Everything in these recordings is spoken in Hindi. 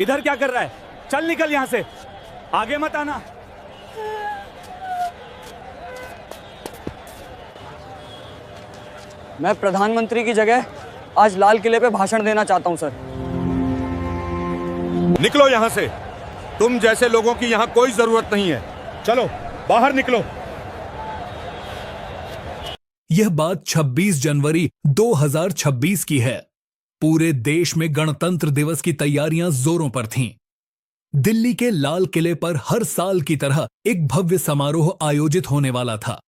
इधर क्या कर रहा है? चल निकल यहां से, आगे मत आना। मैं प्रधानमंत्री की जगह आज लाल किले पे भाषण देना चाहता हूं सर। निकलो यहां से। तुम जैसे लोगों की यहां कोई जरूरत नहीं है। चलो बाहर निकलो। यह बात 26 जनवरी 2026 की है। पूरे देश में गणतंत्र दिवस की तैयारियां जोरों पर थीं। दिल्ली के लाल किले पर हर साल की तरह एक भव्य समारोह आयोजित होने वाला था,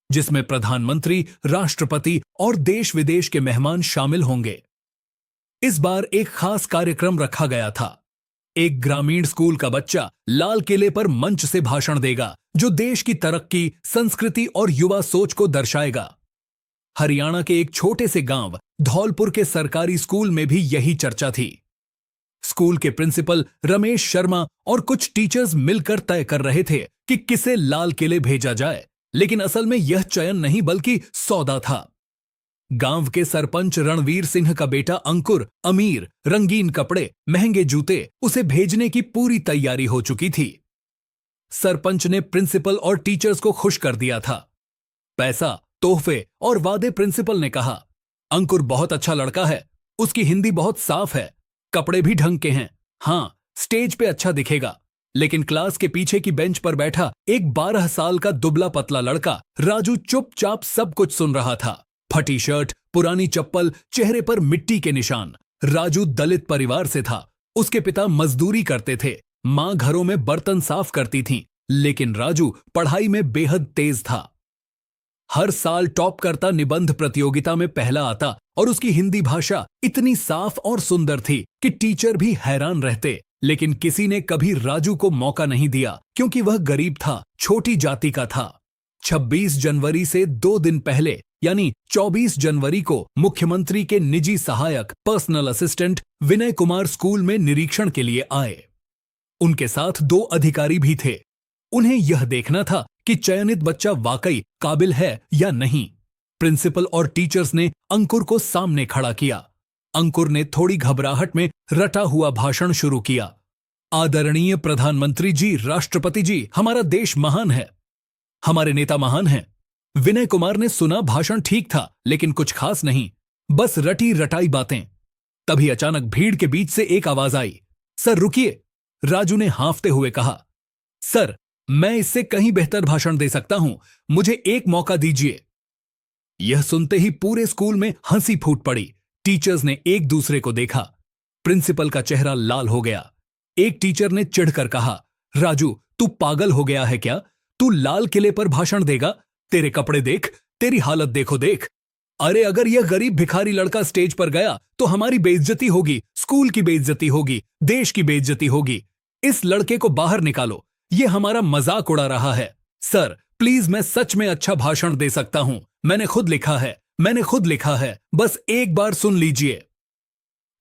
जिसमें प्रधानमंत्री, राष्ट्रपति और देश विदेश के मेहमान शामिल होंगे। इस बार एक खास कार्यक्रम रखा गया था। एक ग्रामीण स्कूल का बच्चा लाल किले पर मंच से भाषण देगा, जो देश की तरक्की, संस्कृति और युवा सोच को दर्शाएगा। हरियाणा के एक छोटे से गांव धौलपुर के सरकारी स्कूल में भी यही चर्चा थी। स्कूल के प्रिंसिपल रमेश शर्मा और कुछ टीचर्स मिलकर तय कर रहे थे कि किसे लाल किले भेजा जाए, लेकिन असल में यह चयन नहीं बल्कि सौदा था। गांव के सरपंच रणवीर सिंह का बेटा अंकुर अमीर, रंगीन कपड़े, महंगे जूते, उसे भेजने की पूरी तैयारी हो चुकी थी। सरपंच ने प्रिंसिपल और टीचर्स को खुश कर दिया था। पैसा, तोहफे और वादे। प्रिंसिपल ने कहा, अंकुर बहुत अच्छा लड़का है, उसकी हिंदी बहुत साफ है, कपड़े भी ढंग के हैं, हाँ स्टेज पे अच्छा दिखेगा। लेकिन क्लास के पीछे की बेंच पर बैठा एक 12 साल का दुबला पतला लड़का राजू चुपचाप सब कुछ सुन रहा था। फटी शर्ट, पुरानी चप्पल, चेहरे पर मिट्टी के निशान। राजू दलित परिवार से था। उसके पिता मजदूरी करते थे, मां घरों में बर्तन साफ करती थीं, लेकिन राजू पढ़ाई में बेहद तेज था। हर साल टॉप करता, निबंध प्रतियोगिता में पहला आता और उसकी हिंदी भाषा इतनी साफ और सुंदर थी कि टीचर भी हैरान रहते। लेकिन किसी ने कभी राजू को मौका नहीं दिया, क्योंकि वह गरीब था, छोटी जाति का था। 26 जनवरी से 2 दिन पहले यानी 24 जनवरी को मुख्यमंत्री के निजी सहायक, personal assistant Vinay Kumar school में निरीक्षण के लिए आए। उनके साथ 2 अधिकारी भी थे। उन्हें यह देखना था कि चयनित बच्चा वाकई काबिल है या नहीं। प्रिंसिपल और टीचर्स ने अंकुर को सामने खड़ा किया। अंकुर ने थोड़ी घबराहट में रटा हुआ भाषण शुरू किया। आदरणीय प्रधानमंत्री जी, राष्ट्रपति जी, हमारा देश महान है, हमारे नेता महान हैं। विनय कुमार ने सुना भाषण ठीक था, लेकिन कुछ खास नहीं, बस रटी रटाई बातें। तभी अचानक भीड़ के बीच से एक आवाज आई, सर रुकिए। राजू ने हांफते हुए कहा, सर मैं इससे कहीं बेहतर भाषण दे सकता हूं, मुझे एक मौका दीजिए। यह सुनते ही पूरे स्कूल में हंसी फूट पड़ी। टीचर्स ने एक दूसरे को देखा। प्रिंसिपल का चेहरा लाल हो गया। एक टीचर ने चिढ़कर कहा, राजू तू पागल हो गया है क्या? तू लाल किले पर भाषण देगा? तेरे कपड़े देख, तेरी हालत देखो देख। अरे अगर यह गरीब भिखारी लड़का स्टेज पर गया तो हमारी बेइज्जती होगी, स्कूल की बेइज्जती होगी, देश की बेइज्जती होगी। इस लड़के को बाहर निकालो, यह हमारा मजाक उड़ा रहा है। सर प्लीज, मैं सच में अच्छा भाषण दे सकता हूं, मैंने खुद लिखा है, बस एक बार सुन लीजिए।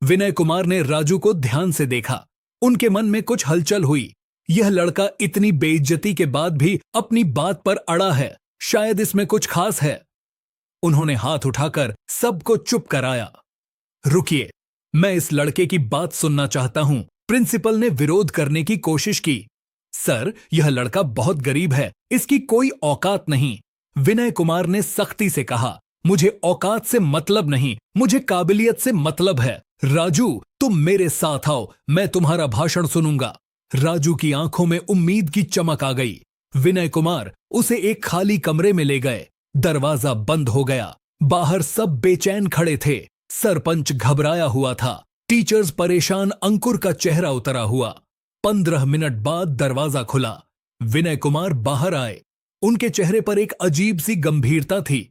विनय कुमार ने राजू को ध्यान से देखा। उनके मन में कुछ हलचल हुई। यह लड़का इतनी बेइज्जती के बाद भी अपनी बात पर अड़ा है, शायद इसमें कुछ खास है। उन्होंने हाथ उठाकर सबको चुप कराया। रुकिए, मैं इस लड़के की बात सुनना चाहता हूं। प्रिंसिपल ने विरोध करने की कोशिश की। सर यह लड़का बहुत गरीब है, इसकी कोई औकात नहीं। विनय कुमार ने सख्ती से कहा, मुझे औकात से मतलब नहीं, मुझे काबिलियत से मतलब है। राजू तुम मेरे साथ आओ, मैं तुम्हारा भाषण सुनूंगा। राजू की आंखों में उम्मीद की चमक आ गई। विनय कुमार उसे एक खाली कमरे में ले गए। दरवाजा बंद हो गया। बाहर सब बेचैन खड़े थे। सरपंच घबराया हुआ था। टीचर्स परेशान। अंकुर का चेहरा उतरा हुआ। 15 मिनट बाद दरवाजा खुला। विनय कुमार बाहर आए। उनके चेहरे पर एक अजीब सी गंभीरता थी।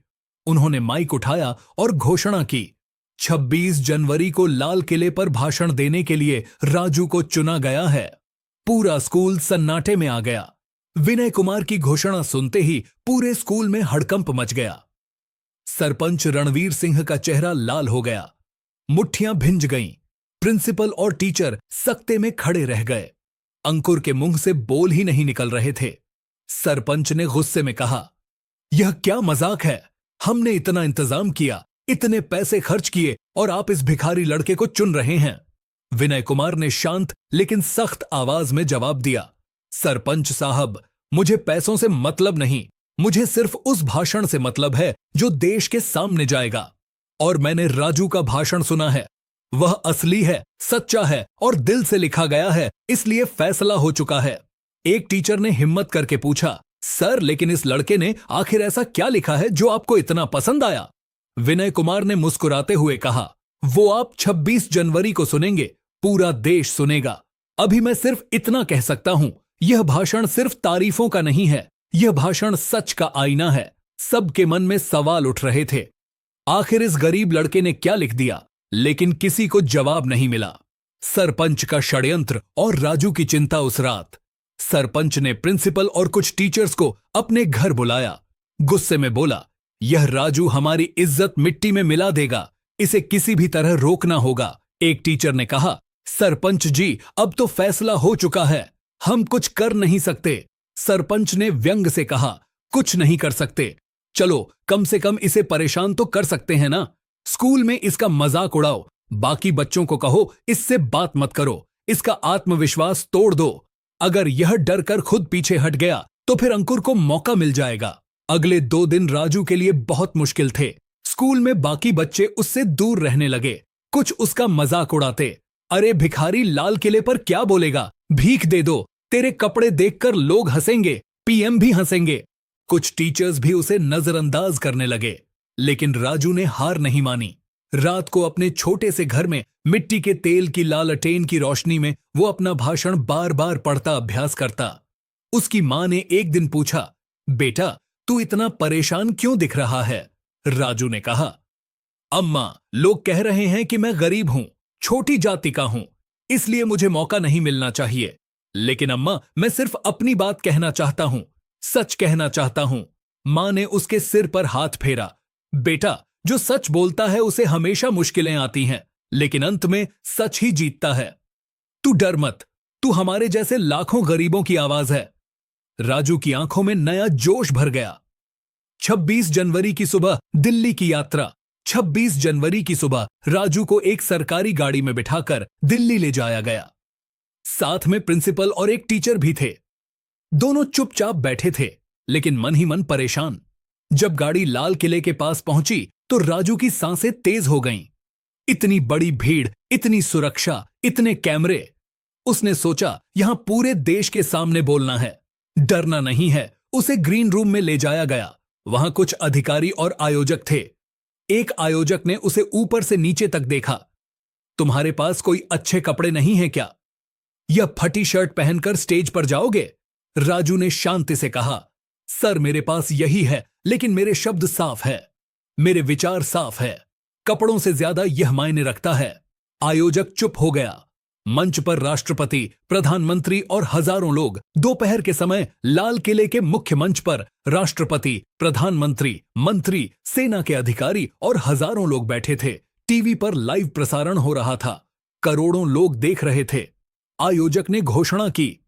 उन्होंने माइक उठाया और घोषणा की, 26 जनवरी को लाल किले पर भाषण देने के लिए राजू को चुना गया है। पूरा स्कूल सन्नाटे में आ गया। विनय कुमार की घोषणा सुनते ही पूरे स्कूल में हड़कंप मच गया। सरपंच रणवीर सिंह का चेहरा लाल हो गया। मुट्ठियां भिंज गईं। प्रिंसिपल और टीचर सकते में खड़े रह गए। अंकुर के मुंह से बोल ही नहीं निकल रहे थे। सरपंच ने गुस्से में कहा, यह क्या मजाक है? हमने इतना इंतजाम किया, इतने पैसे खर्च किए और आप इस भिखारी लड़के को चुन रहे हैं। विनय कुमार ने शांत लेकिन सख्त आवाज में जवाब दिया, सरपंच साहब, मुझे पैसों से मतलब नहीं, मुझे सिर्फ उस भाषण से मतलब है जो देश के सामने जाएगा। और मैंने राजू का भाषण सुना है, वह असली है, सच्चा है और दिल से लिखा गया है, इसलिए फैसला हो चुका है। एक टीचर ने हिम्मत करके पूछा, सर लेकिन इस लड़के ने आखिर ऐसा क्या लिखा है जो आपको इतना पसंद आया? विनय कुमार ने मुस्कुराते हुए कहा, वो आप 26 जनवरी को सुनेंगे, पूरा देश सुनेगा। अभी मैं सिर्फ इतना कह सकता हूं, यह भाषण सिर्फ तारीफों का नहीं है, यह भाषण सच का आईना है। सबके मन में सवाल उठ रहे थे, आखिर इस गरीब लड़के ने क्या लिख दिया? लेकिन किसी को जवाब नहीं मिला। सरपंच का षड्यंत्र और राजू की चिंता उस रात। सरपंच ने प्रिंसिपल और कुछ टीचर्स को अपने घर बुलाया। गुस्से में बोला, यह राजू हमारी इज्जत मिट्टी में मिला देगा, इसे किसी भी तरह रोकना होगा। एक टीचर ने कहा, सरपंच जी अब तो फैसला हो चुका है, हम कुछ कर नहीं सकते। सरपंच ने व्यंग से कहा, कुछ नहीं कर सकते, चलो कम से कम इसे परेशान तो कर सकते हैं ना। स्कूल में इसका मजाक उड़ाओ, बाकी बच्चों को कहो इससे बात मत करो, इसका आत्मविश्वास तोड़ दो। अगर यह डर कर खुद पीछे हट गया तो फिर अंकुर को मौका मिल जाएगा। अगले 2 दिन राजू के लिए बहुत मुश्किल थे। स्कूल में बाकी बच्चे उससे दूर रहने लगे, कुछ उसका मजाक उड़ाते, अरे भिखारी लाल किले पर क्या बोलेगा, भीख दे दो, तेरे कपड़े देखकर लोग हंसेंगे, पीएम भी हंसेंगे। कुछ टीचर्स भी उसे नजरअंदाज करने लगे, लेकिन राजू ने हार नहीं मानी। रात को अपने छोटे से घर में मिट्टी के तेल की लालटेन की रोशनी में वो अपना भाषण बार बार पढ़ता अभ्यास करता। उसकी मां ने एक दिन पूछा, बेटा तू इतना परेशान क्यों दिख रहा है? राजू ने कहा, अम्मा लोग कह रहे हैं कि मैं गरीब हूं, छोटी जाति का हूं, इसलिए मुझे मौका नहीं मिलना चाहिए। लेकिन अम्मा मैं सिर्फ अपनी बात कहना चाहता हूं, सच कहना चाहता हूं। मां ने उसके सिर पर हाथ फेरा, बेटा जो सच बोलता है उसे हमेशा मुश्किलें आती हैं, लेकिन अंत में सच ही जीतता है। तू डर मत, तू हमारे जैसे लाखों गरीबों की आवाज है। राजू की आंखों में नया जोश भर गया। 26 जनवरी की सुबह दिल्ली की यात्रा। 26 जनवरी की सुबह राजू को एक सरकारी गाड़ी में बिठाकर दिल्ली ले जाया गया। साथ में प्रिंसिपल और एक टीचर भी थे। दोनों चुपचाप बैठे थे, लेकिन मन ही मन परेशान। जब गाड़ी लाल किले के पास पहुंची तो राजू की सांसें तेज हो गईं। इतनी बड़ी भीड़, इतनी सुरक्षा, इतने कैमरे। उसने सोचा यहां पूरे देश के सामने बोलना है, डरना नहीं है। उसे ग्रीन रूम में ले जाया गया। वहां कुछ अधिकारी और आयोजक थे। एक आयोजक ने उसे ऊपर से नीचे तक देखा। तुम्हारे पास कोई अच्छे कपड़े नहीं है क्या? यह फटी शर्ट पहनकर स्टेज पर जाओगे? राजू ने शांति से कहा, सर मेरे पास यही है, लेकिन मेरे शब्द साफ है, मेरे विचार साफ है, कपड़ों से ज्यादा यह मायने रखता है। आयोजक चुप हो गया। मंच पर राष्ट्रपति, प्रधानमंत्री और हजारों लोग। दोपहर के समय लाल किले के मुख्य मंच पर राष्ट्रपति, प्रधानमंत्री, मंत्री, सेना के अधिकारी और हजारों लोग बैठे थे। टीवी पर लाइव प्रसारण हो रहा था। करोड़ों लोग देख रहे थे। आयोजक ने घोषणा की,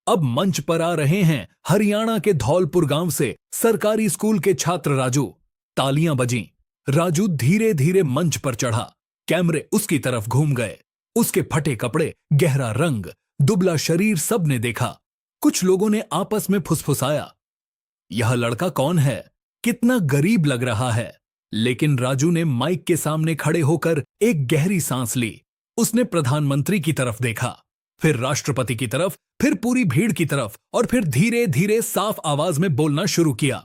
अब मंच पर आ रहे हैं हरियाणा के धौलपुर गांव से सरकारी स्कूल के छात्र राजू। तालियां बजीं। राजू धीरे धीरे मंच पर चढ़ा। कैमरे उसकी तरफ घूम गए। उसके फटे कपड़े, गहरा रंग, दुबला शरीर सबने देखा। कुछ लोगों ने आपस में फुसफुसाया, यह लड़का कौन है? कितना गरीब लग रहा है। लेकिन राजू ने माइक के सामने खड़े होकर एक गहरी सांस ली। उसने प्रधानमंत्री की तरफ देखा, फिर राष्ट्रपति की तरफ, फिर पूरी भीड़ की तरफ, और फिर धीरे धीरे साफ आवाज में बोलना शुरू किया,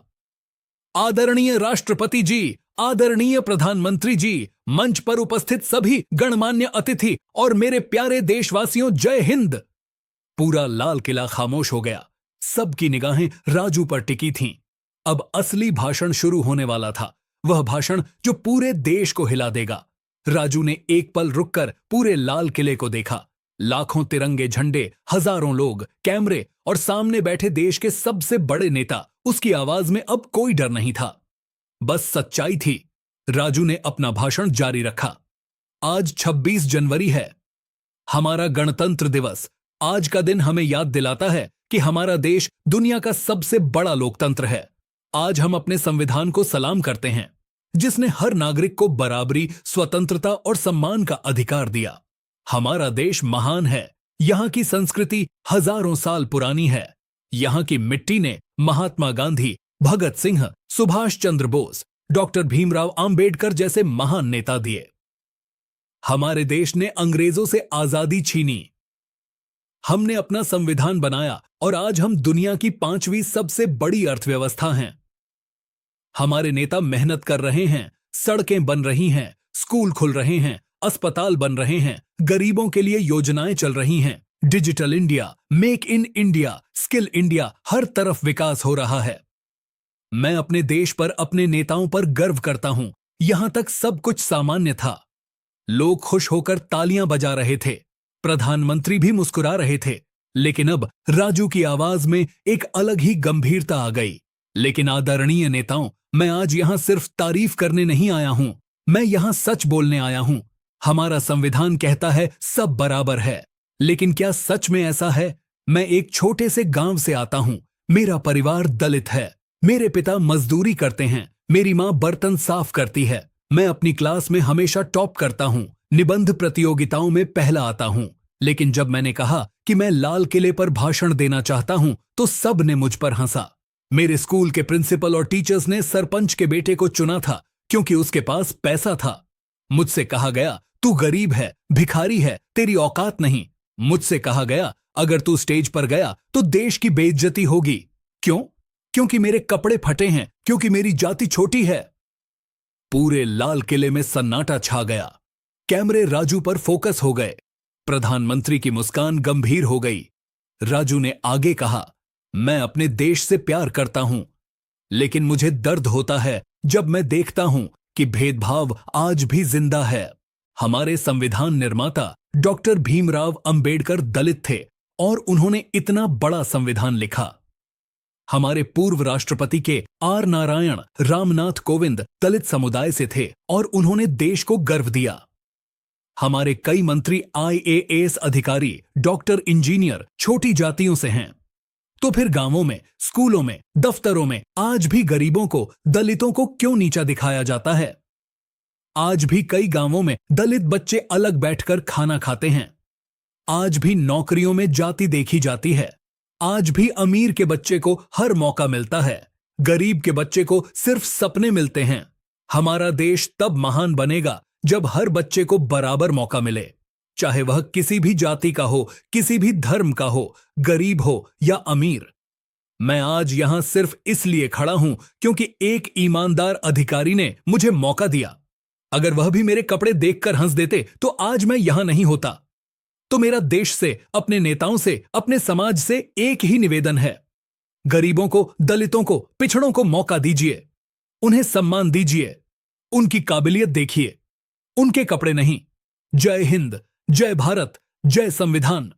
आदरणीय राष्ट्रपति जी, आदरणीय प्रधानमंत्री जी, मंच पर उपस्थित सभी गणमान्य अतिथि और मेरे प्यारे देशवासियों, जय हिंद। पूरा लाल किला खामोश हो गया। सबकी निगाहें राजू पर टिकी थीं। अब असली भाषण शुरू होने वाला था, वह भाषण जो पूरे देश को हिला देगा। राजू ने एक पल रुककर पूरे लाल किले को देखा। लाखों तिरंगे झंडे, हजारों लोग, कैमरे और सामने बैठे देश के सबसे बड़े नेता। उसकी आवाज में अब कोई डर नहीं था, बस सच्चाई थी। राजू ने अपना भाषण जारी रखा। आज 26 जनवरी है, हमारा गणतंत्र दिवस। आज का दिन हमें याद दिलाता है कि हमारा देश दुनिया का सबसे बड़ा लोकतंत्र है। आज हम अपने संविधान को सलाम करते हैं, जिसने हर नागरिक को बराबरी, स्वतंत्रता और सम्मान का अधिकार दिया। हमारा देश महान है। यहाँ की संस्कृति हजारों साल पुरानी है। यहाँ की मिट्टी ने महात्मा गांधी, भगत सिंह, सुभाष चंद्र बोस, डॉक्टर भीमराव अंबेडकर जैसे महान नेता दिए। हमारे देश ने अंग्रेजों से आजादी छीनी। हमने अपना संविधान बनाया और आज हम दुनिया की 5वीं सबसे बड़ी अर्थव्यवस्था हैं। हमारे नेता मेहनत कर रहे हैं, सड़कें बन रही हैं, स्कूल खुल रहे हैं, अस्पताल बन रहे हैं, गरीबों के लिए योजनाएं चल रही हैं। Digital India, make in India, skill India, हर तरफ विकास हो रहा है। मैं अपने देश पर, अपने नेताओं पर गर्व करता हूं। यहां तक सब कुछ सामान्य था। लोग खुश होकर तालियां बजा रहे थे, प्रधानमंत्री भी मुस्कुरा रहे थे। लेकिन अब राजू की आवाज में एक अलग ही गंभीरता आ गई। लेकिन आदरणीय नेताओं, मैं आज यहां सिर्फ तारीफ करने नहीं आया हूं, मैं यहां सच बोलने आया हूं। हमारा संविधान कहता है सब बराबर है, लेकिन क्या सच में ऐसा है? मैं एक छोटे से गांव से आता हूं। मेरा परिवार दलित है। मेरे पिता मजदूरी करते हैं, मेरी मां बर्तन साफ करती है। मैं अपनी क्लास में हमेशा टॉप करता हूं, निबंध प्रतियोगिताओं में पहला आता हूं। लेकिन जब मैंने कहा कि मैं लाल किले पर भाषण देना चाहता हूं, तो सब ने मुझ पर हंसा। मेरे स्कूल के प्रिंसिपल और टीचर्स ने सरपंच के बेटे को चुना था क्योंकि उसके पास पैसा था। मुझसे कहा गया, तू गरीब है, भिखारी है, तेरी औकात नहीं। मुझसे कहा गया, अगर तू स्टेज पर गया तो देश की बेइज्जती होगी। क्यों? क्योंकि मेरे कपड़े फटे हैं, क्योंकि मेरी जाति छोटी है। पूरे लाल किले में सन्नाटा छा गया। कैमरे राजू पर फोकस हो गए। प्रधानमंत्री की मुस्कान गंभीर हो गई। राजू ने आगे कहा, मैं अपने देश से प्यार करता हूं, लेकिन मुझे दर्द होता है जब मैं देखता हूं कि भेदभाव आज भी जिंदा है। हमारे संविधान निर्माता डॉक्टर भीमराव अंबेडकर दलित थे और उन्होंने इतना बड़ा संविधान लिखा। हमारे पूर्व राष्ट्रपति के आर नारायण रामनाथ कोविंद दलित समुदाय से थे और उन्होंने देश को गर्व दिया। हमारे कई मंत्री IAS अधिकारी, डॉक्टर, इंजीनियर छोटी जातियों से हैं। तो फिर गांवों में, स्कूलों में, दफ्तरों में आज भी गरीबों को, दलितों को क्यों नीचा दिखाया जाता है? आज भी कई गांवों में दलित बच्चे अलग बैठकर खाना खाते हैं। आज भी नौकरियों में जाति देखी जाती है। आज भी अमीर के बच्चे को हर मौका मिलता है, गरीब के बच्चे को सिर्फ सपने मिलते हैं। हमारा देश तब महान बनेगा जब हर बच्चे को बराबर मौका मिले, चाहे वह किसी भी जाति का हो, किसी भी धर्म का हो, गरीब हो या अमीर। मैं आज यहां सिर्फ इसलिए खड़ा हूं क्योंकि एक ईमानदार अधिकारी ने मुझे मौका दिया। अगर वह भी मेरे कपड़े देखकर हंस देते तो आज मैं यहां नहीं होता। तो मेरा देश से, अपने नेताओं से, अपने समाज से एक ही निवेदन है, गरीबों को, दलितों को, पिछड़ों को मौका दीजिए, उन्हें सम्मान दीजिए, उनकी काबिलियत देखिए, उनके कपड़े नहीं। जय हिंद, जय भारत, जय संविधान।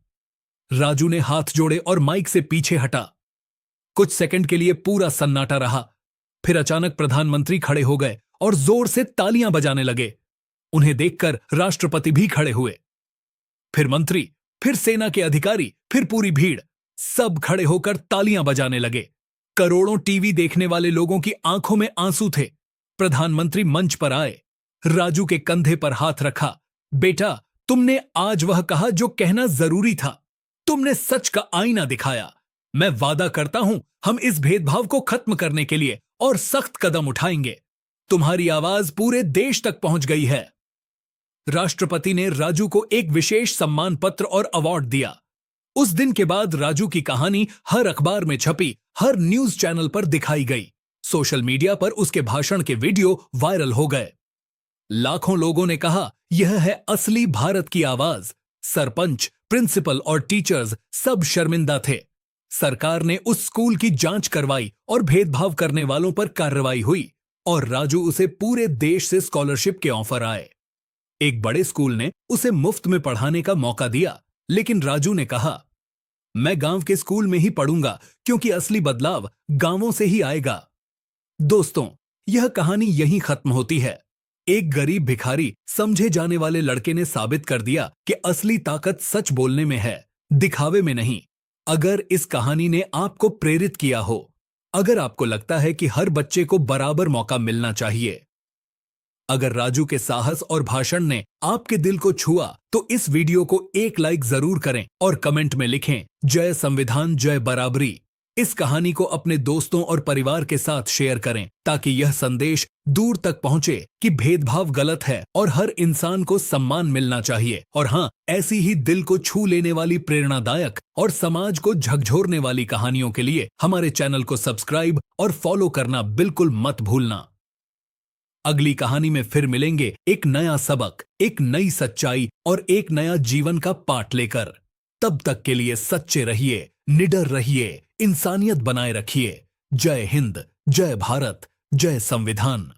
राजू ने हाथ जोड़े और माइक से पीछे हटा। कुछ सेकंड के लिए पूरा सन्नाटा रहा। फिर अचानक प्रधानमंत्री खड़े हो गए और जोर से तालियां बजाने लगे। उन्हें देखकर राष्ट्रपति भी खड़े हुए। फिर मंत्री, फिर सेना के अधिकारी, फिर पूरी भीड़, सब खड़े होकर तालियां बजाने लगे। करोड़ों टीवी देखने वाले लोगों की आंखों में आंसू थे। प्रधानमंत्री मंच पर आए, राजू के कंधे पर हाथ रखा। बेटा, तुमने आज वह कहा जो कहना जरूरी था। तुमने सच का आईना दिखाया। मैं वादा करता हूं, हम इस भेदभाव को खत्म करने के लिए और सख्त कदम उठाएंगे। तुम्हारी आवाज पूरे देश तक पहुंच गई है। राष्ट्रपति ने राजू को एक विशेष सम्मान पत्र और अवार्ड दिया। उस दिन के बाद राजू की कहानी हर अखबार में छपी, हर न्यूज चैनल पर दिखाई गई। सोशल मीडिया पर उसके भाषण के वीडियो वायरल हो गए। लाखों लोगों ने कहा, यह है असली भारत की आवाज। सरपंच, प्रिंसिपल और टीचर्स सब शर्मिंदा थे। सरकार ने उस स्कूल की जांच करवाई और भेदभाव करने वालों पर कार्रवाई हुई और राजू उसे पूरे देश से स्कॉलरशिप के ऑफर आए। एक बड़े स्कूल ने उसे मुफ्त में पढ़ाने का मौका दिया, लेकिन राजू ने कहा, मैं गांव के स्कूल में ही पढ़ूंगा क्योंकि असली बदलाव गांवों से ही आएगा। दोस्तों, यह कहानी यहीं खत्म होती है। एक गरीब भिखारी समझे जाने वाले लड़के ने साबित कर दिया कि असली ताकत सच बोलने में है, दिखावे में नहीं। अगर इस कहानी ने आपको प्रेरित किया हो, अगर आपको लगता है कि हर बच्चे को बराबर मौका मिलना चाहिए, अगर राजू के साहस और भाषण ने आपके दिल को छुआ तो इस वीडियो को एक लाइक जरूर करें और कमेंट में लिखें जय संविधान जय बराबरी। इस कहानी को अपने दोस्तों और परिवार के साथ शेयर करें ताकि यह संदेश दूर तक पहुंचे कि भेदभाव गलत है और हर इंसान को सम्मान मिलना चाहिए। और हाँ, ऐसी ही दिल को छू लेने वाली प्रेरणादायक और समाज को झकझोरने वाली कहानियों के लिए हमारे चैनल को सब्सक्राइब और फॉलो करना बिल्कुल मत भूलना। अगली कहानी में फिर मिलेंगे एक नया सबक, एक नई सच्चाई और एक नया जीवन का पाठ लेकर। तब तक के लिए सच्चे रहिए, निडर रहिए, इंसानियत बनाए रखिए। जय हिंद, जय भारत, जय संविधान।